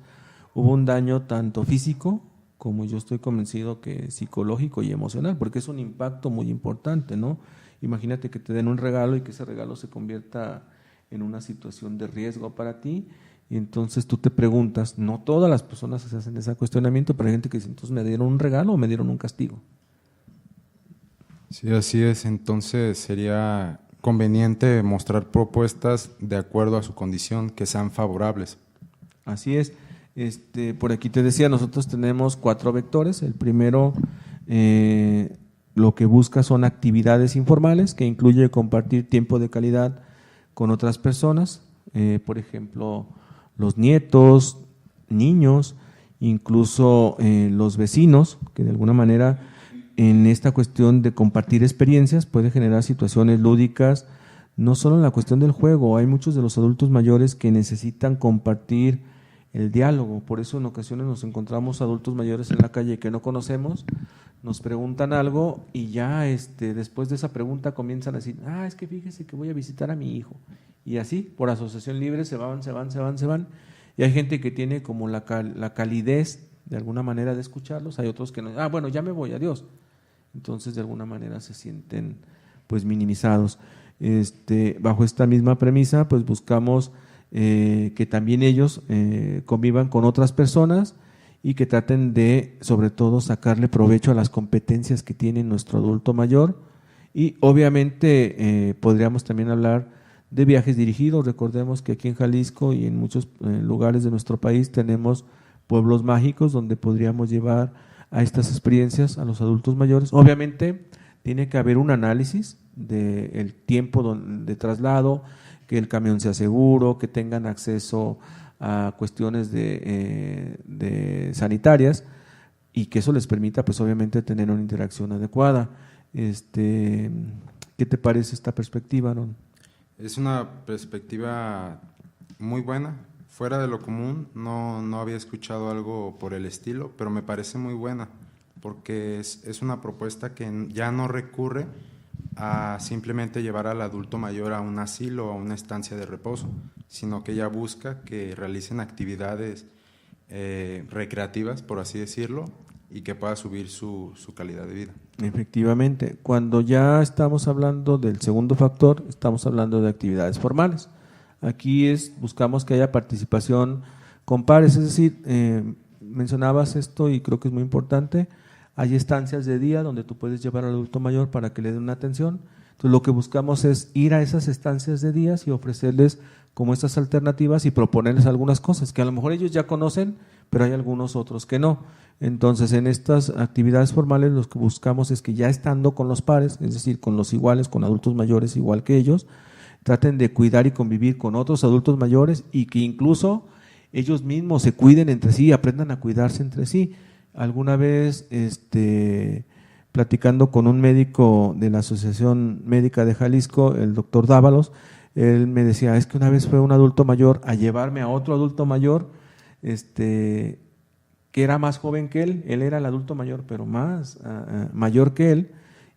hubo un daño tanto físico como yo estoy convencido que psicológico y emocional, porque es un impacto muy importante, ¿no? Imagínate que te den un regalo y que ese regalo se convierta en una situación de riesgo para ti, y entonces tú te preguntas, no todas las personas se hacen ese cuestionamiento, pero hay gente que dice, entonces ¿me dieron un regalo o me dieron un castigo? Sí, así es. Entonces sería conveniente mostrar propuestas de acuerdo a su condición que sean favorables. Así es. Por aquí te decía, nosotros tenemos 4 vectores. El primero, lo que busca son actividades informales, que incluye compartir tiempo de calidad con otras personas, por ejemplo, los nietos, niños, incluso los vecinos, que de alguna manera en esta cuestión de compartir experiencias puede generar situaciones lúdicas, no solo en la cuestión del juego. Hay muchos de los adultos mayores que necesitan compartir el diálogo, por eso en ocasiones nos encontramos adultos mayores en la calle que no conocemos, nos preguntan algo y ya después de esa pregunta comienzan a decir, es que fíjese que voy a visitar a mi hijo, y así por asociación libre se van, y hay gente que tiene como la calidez de alguna manera de escucharlos, hay otros que no, bueno, ya me voy, adiós. Entonces de alguna manera se sienten pues minimizados. Bajo esta misma premisa pues buscamos que también ellos convivan con otras personas y que traten de, sobre todo, sacarle provecho a las competencias que tiene nuestro adulto mayor. Y obviamente podríamos también hablar de viajes dirigidos. Recordemos que aquí en Jalisco y en muchos lugares de nuestro país tenemos pueblos mágicos donde podríamos llevar a estas experiencias a los adultos mayores. Obviamente tiene que haber un análisis del tiempo de traslado, que el camión sea seguro, que tengan acceso a cuestiones de sanitarias, y que eso les permita pues obviamente tener una interacción adecuada. ¿Qué te parece esta perspectiva, Aaron? Es una perspectiva muy buena, fuera de lo común. No había escuchado algo por el estilo, pero me parece muy buena, porque es una propuesta que ya no recurre a simplemente llevar al adulto mayor a un asilo o a una estancia de reposo, sino que ya busca que realicen actividades recreativas, por así decirlo, y que pueda subir su calidad de vida. Efectivamente, cuando ya estamos hablando del segundo factor, estamos hablando de actividades formales. Aquí buscamos que haya participación con pares, es decir, mencionabas esto y creo que es muy importante. Hay estancias de día donde tú puedes llevar al adulto mayor para que le den una atención. Entonces lo que buscamos es ir a esas estancias de días y ofrecerles como estas alternativas y proponerles algunas cosas que a lo mejor ellos ya conocen, pero hay algunos otros que no. Entonces en estas actividades formales lo que buscamos es que ya estando con los pares, es decir, con los iguales, con adultos mayores igual que ellos, traten de cuidar y convivir con otros adultos mayores, y que incluso ellos mismos se cuiden entre sí, aprendan a cuidarse entre sí. Alguna vez, platicando con un médico de la Asociación Médica de Jalisco, el doctor Dávalos, él me decía, es que una vez fue un adulto mayor a llevarme a otro adulto mayor, que era más joven que él era el adulto mayor, pero más mayor que él,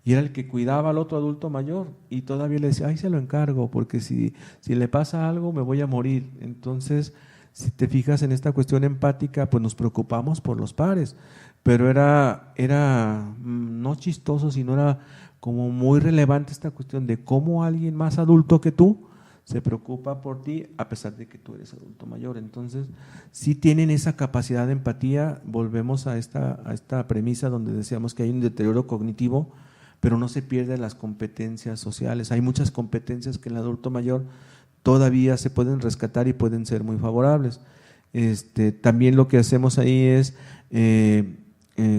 y era el que cuidaba al otro adulto mayor, y todavía le decía, se lo encargo, porque si le pasa algo me voy a morir. Entonces, si te fijas en esta cuestión empática, pues nos preocupamos por los pares, pero era no chistoso, sino era como muy relevante esta cuestión de cómo alguien más adulto que tú se preocupa por ti a pesar de que tú eres adulto mayor. Entonces, si tienen esa capacidad de empatía. Volvemos a esta premisa donde decíamos que hay un deterioro cognitivo, pero no se pierden las competencias sociales. Hay muchas competencias que en el adulto mayor todavía se pueden rescatar y pueden ser muy favorables. También lo que hacemos ahí es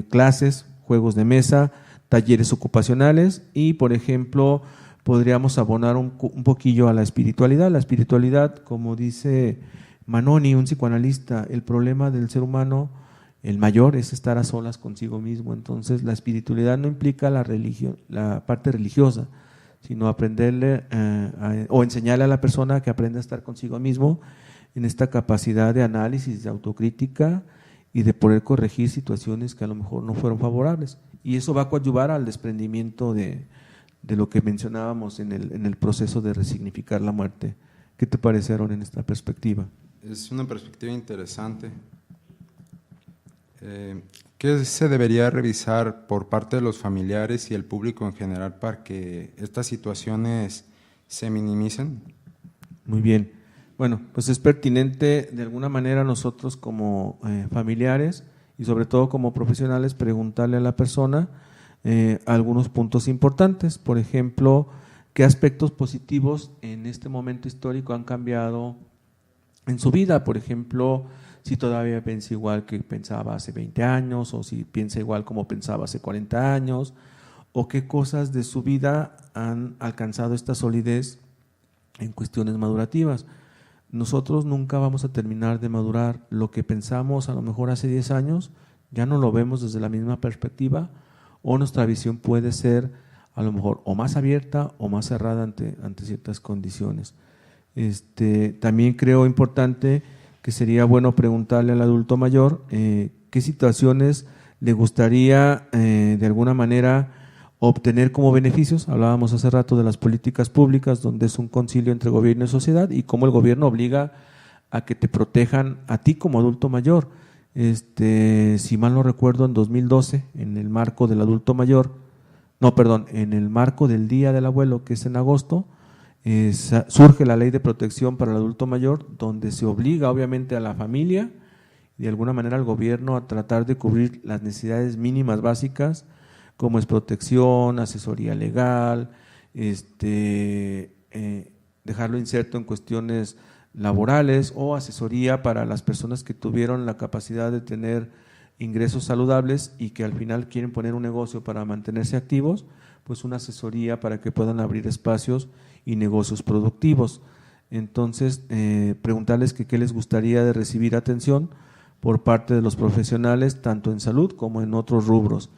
clases, juegos de mesa, talleres ocupacionales y, por ejemplo, podríamos abonar un poquillo a la espiritualidad. La espiritualidad, como dice Manoni, un psicoanalista, el problema del ser humano, el mayor, es estar a solas consigo mismo. Entonces, la espiritualidad no implica la religión, la parte religiosa, sino aprenderle o enseñarle a la persona que aprenda a estar consigo mismo en esta capacidad de análisis, de autocrítica y de poder corregir situaciones que a lo mejor no fueron favorables. Y eso va a coadyuvar al desprendimiento de lo que mencionábamos en el proceso de resignificar la muerte. ¿Qué te parece, Aaron, en esta perspectiva? Es una perspectiva interesante. ¿Qué se debería revisar por parte de los familiares y el público en general para que estas situaciones se minimicen? Muy bien. Bueno, pues es pertinente de alguna manera nosotros como familiares y sobre todo como profesionales preguntarle a la persona algunos puntos importantes. Por ejemplo, ¿qué aspectos positivos en este momento histórico han cambiado en su vida? Por ejemplo, si todavía piensa igual que pensaba hace 20 años o si piensa igual como pensaba hace 40 años o qué cosas de su vida han alcanzado esta solidez en cuestiones madurativas. Nosotros nunca vamos a terminar de madurar. Lo que pensamos a lo mejor hace 10 años ya no lo vemos desde la misma perspectiva o nuestra visión puede ser a lo mejor o más abierta o más cerrada ante ciertas condiciones. También creo importante que sería bueno preguntarle al adulto mayor qué situaciones le gustaría de alguna manera obtener como beneficios. Hablábamos hace rato de las políticas públicas, donde es un concilio entre gobierno y sociedad y cómo el gobierno obliga a que te protejan a ti como adulto mayor. Si mal no recuerdo, en 2012, en el marco del adulto mayor, en el marco del Día del Abuelo, que es en agosto, surge la Ley de Protección para el Adulto Mayor, donde se obliga obviamente a la familia y de alguna manera al gobierno a tratar de cubrir las necesidades mínimas básicas, como es protección, asesoría legal, dejarlo inserto en cuestiones laborales o asesoría para las personas que tuvieron la capacidad de tener ingresos saludables y que al final quieren poner un negocio para mantenerse activos, pues una asesoría para que puedan abrir espacios y negocios productivos. Entonces, preguntarles que qué les gustaría de recibir atención por parte de los profesionales, tanto en salud como en otros rubros.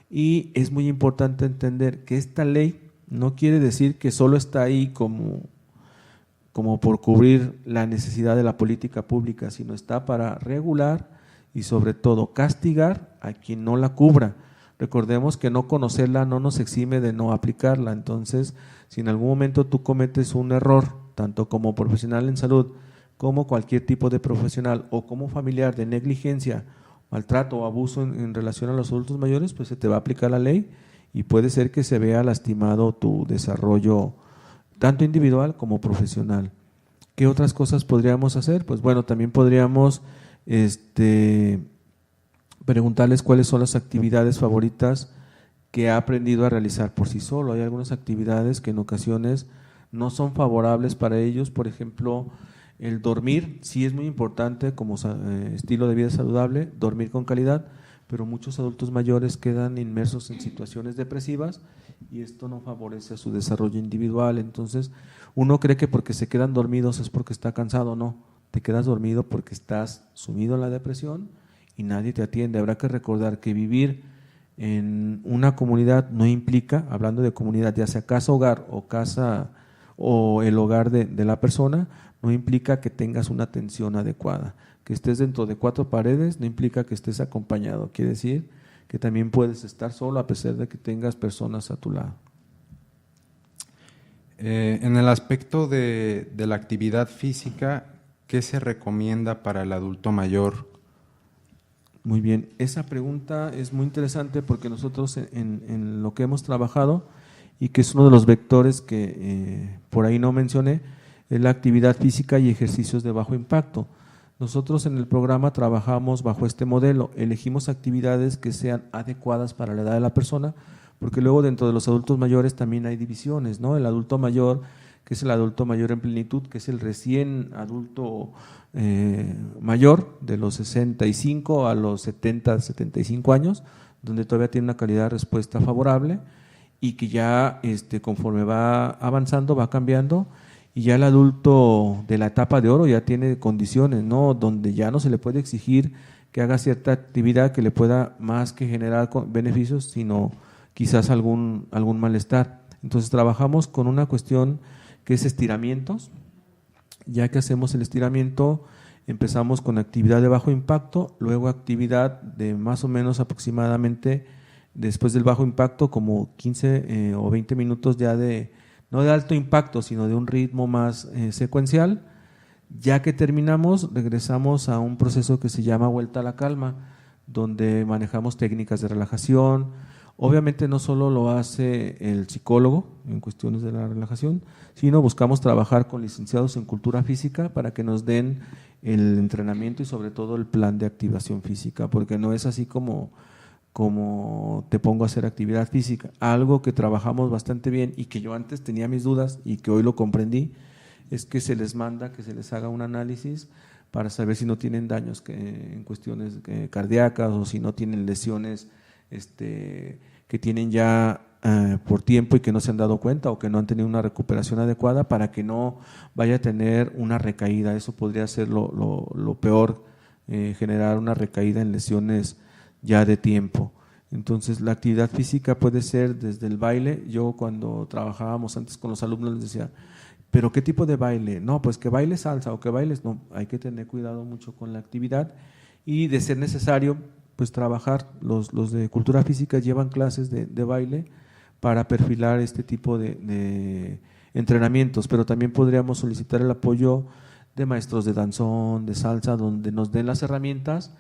Y es muy importante entender que esta ley no quiere decir que solo está ahí como por cubrir la necesidad de la política pública, sino está para regular y sobre todo castigar a quien no la cubra. Recordemos que no conocerla no nos exime de no aplicarla. Entonces, si en algún momento tú cometes un error, tanto como profesional en salud, como cualquier tipo de profesional o como familiar de negligencia, maltrato o abuso en relación a los adultos mayores, pues se te va a aplicar la ley y puede ser que se vea lastimado tu desarrollo tanto individual como profesional. ¿Qué otras cosas podríamos hacer? Pues bueno, también podríamos preguntarles cuáles son las actividades favoritas que ha aprendido a realizar por sí solo. Hay algunas actividades que en ocasiones no son favorables para ellos, por ejemplo, el dormir sí es muy importante como estilo de vida saludable, dormir con calidad, pero muchos adultos mayores quedan inmersos en situaciones depresivas y esto no favorece su desarrollo individual. Entonces, uno cree que porque se quedan dormidos es porque está cansado. No, te quedas dormido porque estás sumido en la depresión y nadie te atiende. Habrá que recordar que vivir en una comunidad no implica, hablando de comunidad, ya sea casa hogar o casa o el hogar de la persona, no implica que tengas una atención adecuada. Que estés dentro de 4 paredes no implica que estés acompañado, quiere decir que también puedes estar solo a pesar de que tengas personas a tu lado. En el aspecto de la actividad física, ¿qué se recomienda para el adulto mayor? Muy bien, esa pregunta es muy interesante porque nosotros en lo que hemos trabajado y que es uno de los vectores que por ahí no mencioné, es la actividad física y ejercicios de bajo impacto. Nosotros en el programa trabajamos bajo este modelo, elegimos actividades que sean adecuadas para la edad de la persona, porque luego dentro de los adultos mayores también hay divisiones, ¿no? El adulto mayor que es el adulto mayor en plenitud, que es el recién adulto mayor de los 65 a los 70, 75 años, donde todavía tiene una calidad de respuesta favorable y que ya conforme va avanzando va cambiando, y ya el adulto de la etapa de oro ya tiene condiciones, ¿no?, donde ya no se le puede exigir que haga cierta actividad que le pueda más que generar beneficios, sino quizás algún malestar. Entonces trabajamos con una cuestión que es estiramientos. Ya que hacemos el estiramiento, empezamos con actividad de bajo impacto, luego actividad de más o menos aproximadamente, después del bajo impacto, como 15 o 20 minutos ya no de alto impacto, sino de un ritmo más secuencial. Ya que terminamos, regresamos a un proceso que se llama vuelta a la calma, donde manejamos técnicas de relajación. Obviamente no solo lo hace el psicólogo en cuestiones de la relajación, sino buscamos trabajar con licenciados en cultura física para que nos den el entrenamiento y sobre todo el plan de activación física, porque no es así como te pongo a hacer actividad física. Algo que trabajamos bastante bien y que yo antes tenía mis dudas y que hoy lo comprendí, es que se les manda que se les haga un análisis para saber si no tienen daños en cuestiones cardíacas o si no tienen lesiones que tienen ya por tiempo y que no se han dado cuenta o que no han tenido una recuperación adecuada, para que no vaya a tener una recaída. Eso podría ser lo peor, generar una recaída en lesiones ya de tiempo. Entonces la actividad física puede ser desde el baile. Yo cuando trabajábamos antes con los alumnos les decía, ¿pero qué tipo de baile? No, pues que baile salsa o que bailes, no, hay que tener cuidado mucho con la actividad y de ser necesario pues trabajar. Los de cultura física llevan clases de baile para perfilar este tipo de entrenamientos, pero también podríamos solicitar el apoyo de maestros de danzón, de salsa, donde nos den las herramientas,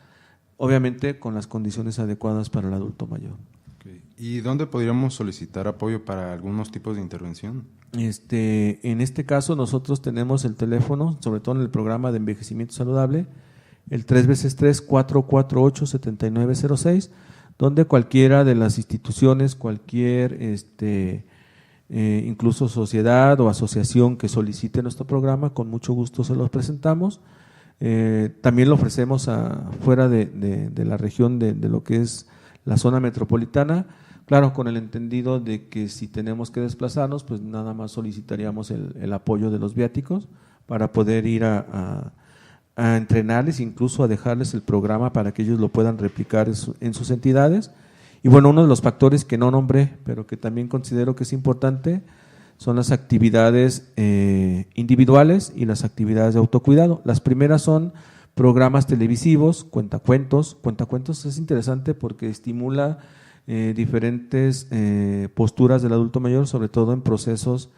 obviamente con las condiciones adecuadas para el adulto mayor. Okay. ¿Y dónde podríamos solicitar apoyo para algunos tipos de intervención? En este caso nosotros tenemos el teléfono, sobre todo en el programa de envejecimiento saludable, el 3x3-448-7906, donde cualquiera de las instituciones, cualquier incluso sociedad o asociación que solicite nuestro programa, con mucho gusto se los presentamos. También lo ofrecemos fuera de la región de lo que es la zona metropolitana, claro, con el entendido de que si tenemos que desplazarnos, pues nada más solicitaríamos el apoyo de los viáticos para poder ir a entrenarles, incluso a dejarles el programa para que ellos lo puedan replicar en sus entidades. Y bueno, uno de los factores que no nombré, pero que también considero que es importante, son las actividades individuales y las actividades de autocuidado. Las primeras son programas televisivos, cuentacuentos. Cuentacuentos es interesante porque estimula diferentes posturas del adulto mayor, sobre todo en procesos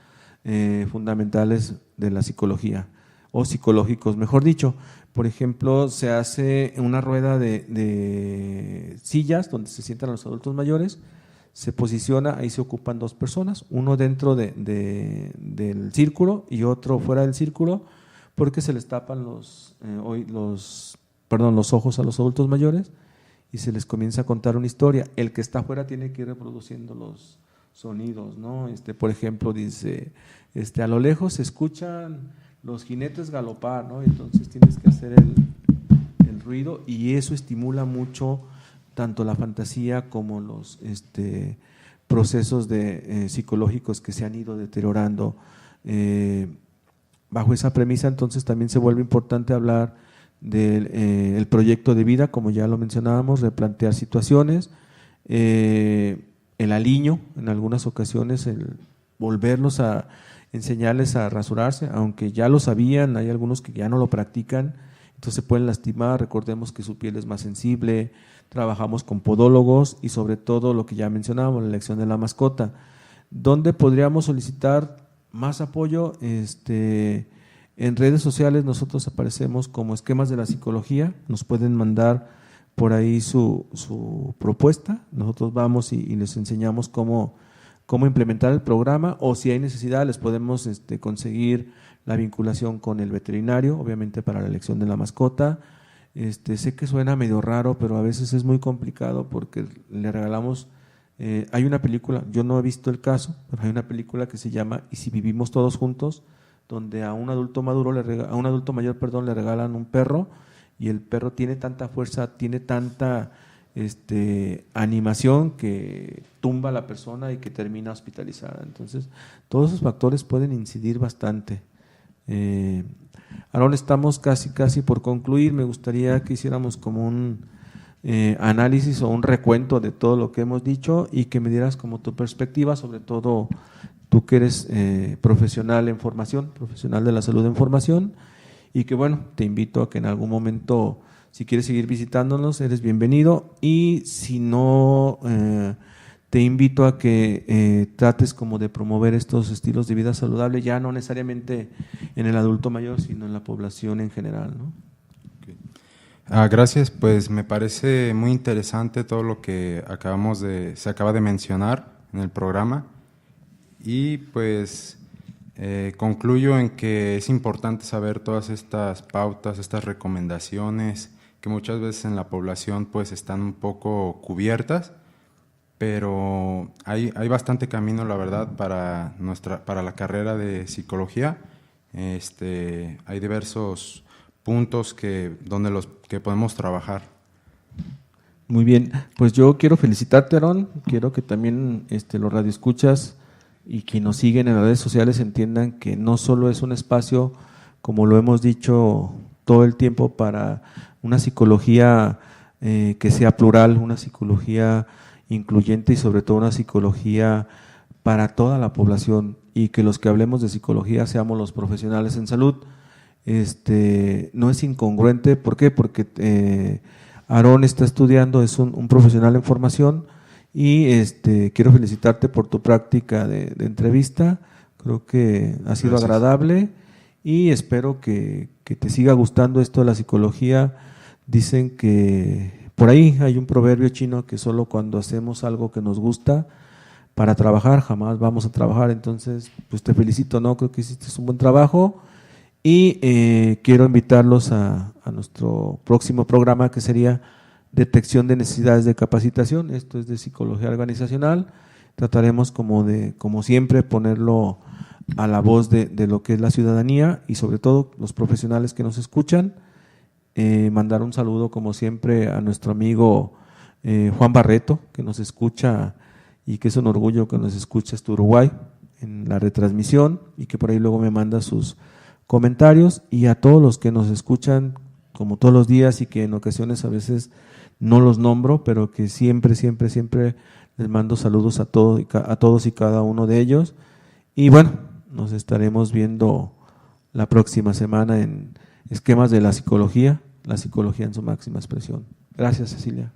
fundamentales de la psicología o psicológicos, mejor dicho. Por ejemplo, se hace una rueda de sillas donde se sientan los adultos mayores, se posiciona, ahí se ocupan dos personas, uno dentro del círculo y otro fuera del círculo, porque se les tapan los ojos a los adultos mayores y se les comienza a contar una historia. El que está afuera tiene que ir reproduciendo los sonidos, ¿no? Por ejemplo, dice, a lo lejos se escuchan los jinetes galopar, ¿no? Entonces tienes que hacer el ruido, y eso estimula mucho tanto la fantasía como los procesos psicológicos que se han ido deteriorando. Bajo esa premisa, entonces también se vuelve importante hablar del proyecto de vida, como ya lo mencionábamos, replantear situaciones, el aliño en algunas ocasiones, el volverlos a enseñarles a rasurarse, aunque ya lo sabían, hay algunos que ya no lo practican, entonces se pueden lastimar. Recordemos que su piel es más sensible, trabajamos con podólogos y sobre todo lo que ya mencionábamos, la elección de la mascota. ¿Dónde podríamos solicitar más apoyo? En redes sociales nosotros aparecemos como Esquemas de la Psicología, nos pueden mandar por ahí su propuesta, nosotros vamos y les enseñamos cómo implementar el programa, o si hay necesidad les podemos conseguir la vinculación con el veterinario, obviamente para la elección de la mascota. Sé que suena medio raro, pero a veces es muy complicado porque le regalamos Hay una película, yo no he visto el caso, pero hay una película que se llama ¿Y si vivimos todos juntos?, donde a un adulto mayor, le regalan un perro, y el perro tiene tanta fuerza, tiene tanta animación, que tumba a la persona y que termina hospitalizada. Entonces, todos esos factores pueden incidir bastante. Aarón, estamos casi por concluir. Me gustaría que hiciéramos como un análisis o un recuento de todo lo que hemos dicho, y que me dieras como tu perspectiva, sobre todo tú que eres profesional en formación, profesional de la salud en formación, y que bueno, te invito a que en algún momento, si quieres seguir visitándonos, eres bienvenido, y si no, te invito a que trates como de promover estos estilos de vida saludable, ya no necesariamente en el adulto mayor, sino en la población en general, ¿no? Gracias, pues me parece muy interesante todo lo que se acaba de mencionar en el programa, y pues concluyo en que es importante saber todas estas pautas, estas recomendaciones que muchas veces en la población pues están un poco cubiertas, pero hay bastante camino, la verdad, para la carrera de psicología. Hay diversos puntos donde podemos trabajar. Muy bien, pues yo quiero felicitarte, Aarón. Quiero que también los radioescuchas y quienes nos siguen en las redes sociales entiendan que no solo es un espacio, como lo hemos dicho todo el tiempo, para una psicología que sea plural, una psicología incluyente, y sobre todo una psicología para toda la población, y que los que hablemos de psicología seamos los profesionales en salud. No es incongruente. ¿Por qué? Porque Aarón está estudiando, es un profesional en formación, y quiero felicitarte por tu práctica de entrevista. Creo que ha sido Gracias. agradable, y espero que te siga gustando esto de la psicología. Dicen que por ahí hay un proverbio chino que solo cuando hacemos algo que nos gusta para trabajar, jamás vamos a trabajar. Entonces, pues te felicito, ¿no? Creo que hiciste un buen trabajo. Y quiero invitarlos a nuestro próximo programa, que sería detección de necesidades de capacitación. Esto es de psicología organizacional. Trataremos como siempre, ponerlo a la voz de lo que es la ciudadanía, y sobre todo los profesionales que nos escuchan. Mandar un saludo como siempre a nuestro amigo Juan Barreto, que nos escucha, y que es un orgullo que nos escuche hasta Uruguay en la retransmisión, y que por ahí luego me manda sus comentarios, y a todos los que nos escuchan como todos los días, y que en ocasiones a veces no los nombro, pero que siempre les mando saludos a todos y cada uno de ellos. Y bueno, nos estaremos viendo la próxima semana en Esquemas de la psicología en su máxima expresión. Gracias, Cecilia.